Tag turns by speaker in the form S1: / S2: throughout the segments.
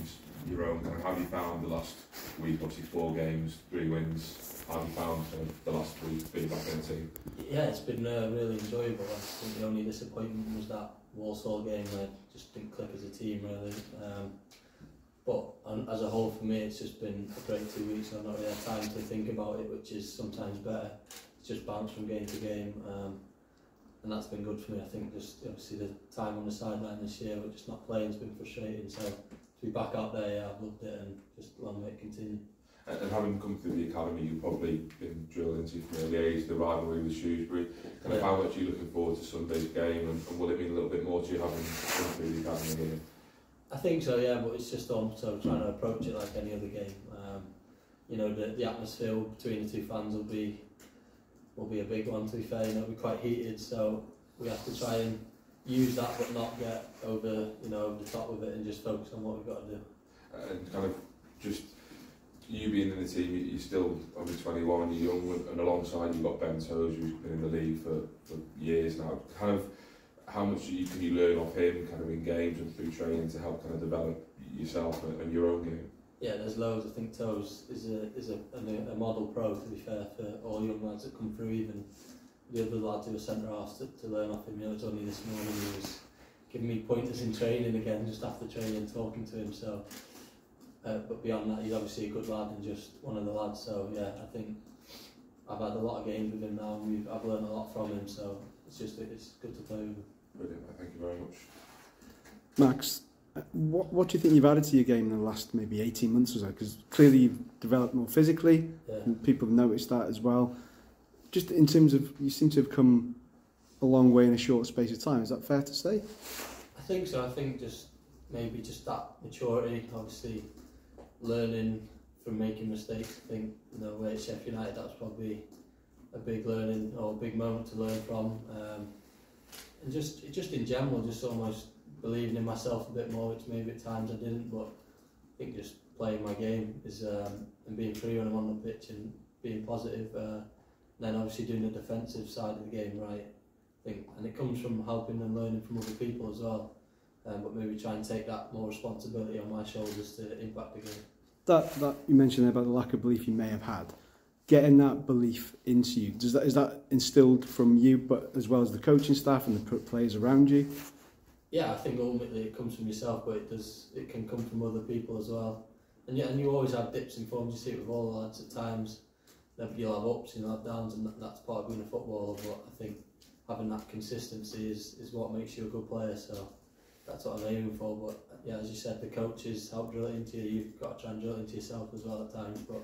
S1: it's your own. Kind of how have you found the last week? Obviously 4 games, 3 wins. How have you found the last week being back in the team?
S2: Yeah, it's been really enjoyable. I think the only disappointment was that Walsall game where it just didn't click as a team really. But as a whole for me it's just been a great 2 weeks. I've not really had time to think about it, which is sometimes better. It's just bounce from game to game. And that's been good for me. I think just obviously the time on the sideline this year with just not playing has been frustrating, so to be back out there, yeah, I've loved it, and just long may it continue.
S1: And having come through the academy, you've probably been drilled into from early age the rivalry with Shrewsbury. Kind of how much are you looking forward to Sunday's game, and will it mean a little bit more to you having come through the academy here?
S2: I think so, yeah, but it's just also trying to approach it like any other game. You know, the atmosphere between the two fans will be a big one, to be fair. You know, it'll be quite heated, so we have to try and use that but not get over the top with it, and just focus on what we've got to do.
S1: And kind of just you being in the team, you're still only 21, you're young, and alongside you've got Ben Tozer, who's been in the league for years now. Kind of how much can you learn off him kind of in games and through training to help kind of develop yourself and your own game?
S2: Yeah, there's loads. I think Toes is a model pro, to be fair, for all young lads that come through, even the other lads who are centre halves to learn off him. You know, it's only this morning he was giving me pointers in training again, just after training, talking to him. So, but beyond that, he's obviously a good lad and just one of the lads. So yeah, I think I've had a lot of games with him now, and I've learned a lot from him. So it's good to play with him.
S1: Brilliant, thank you very much.
S3: Max, what do you think you've added to your game in the last maybe 18 months or so? Because clearly you've developed more physically, and people have noticed that as well. Just in terms of, you seem to have come a long way in a short space of time. Is that fair to say?
S2: I think so. I think just maybe just that maturity, obviously learning from making mistakes. I think, you know, at Sheffield United, that's probably a big learning or a big moment to learn from. And just in general, just almost believing in myself a bit more, which maybe at times I didn't, but I think just playing my game is and being free when I'm on the pitch and being positive, and then obviously doing the defensive side of the game right. I think, and it comes from helping and learning from other people as well, but maybe try and take that more responsibility on my shoulders to impact the game. That
S3: you mentioned there about the lack of belief you may have had. Getting that belief into you, is that instilled from you, but as well as the coaching staff and the players around you? Yeah, I think ultimately it comes from yourself, but it can come from other people as well. And you always have dips in form. You see it with all the lads at times. You'll have ups, you'll have downs, and that's part of being a footballer. But I think having that consistency is what makes you a good player. So that's what I'm aiming for. But yeah, as you said, the coaches help drill it into you. You've got to try and drill it into yourself as well at times. But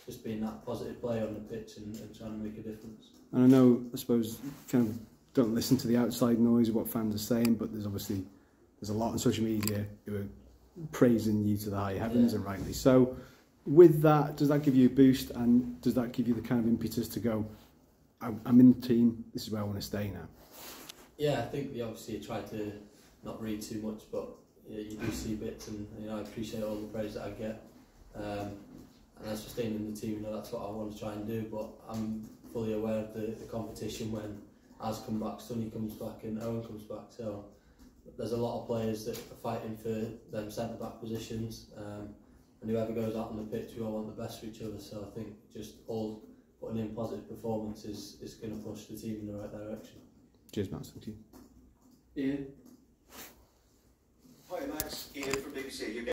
S3: just being that positive player on the pitch and trying to make a difference. And I know, I suppose, kind of don't listen to the outside noise of what fans are saying, but there's a lot on social media who are praising you to the high heavens, and rightly so. With that, does that give you a boost, and does that give you the kind of impetus to go, I'm in the team, this is where I want to stay now?
S2: Yeah, I think obviously you try to not read too much, but you do see bits, and I appreciate all the praise that I get. And as for staying in the team, that's what I want to try and do, but I'm fully aware of the competition when Az comes back, Sonny comes back and Owen comes back, so there's a lot of players that are fighting for them centre-back positions, and whoever goes out on the pitch, we all want the best for each other, so I think just all putting in positive performance is going to push the team in the right direction.
S3: Cheers, Max, thank you.
S2: Ian?
S4: Hi Max, Ian from BBC.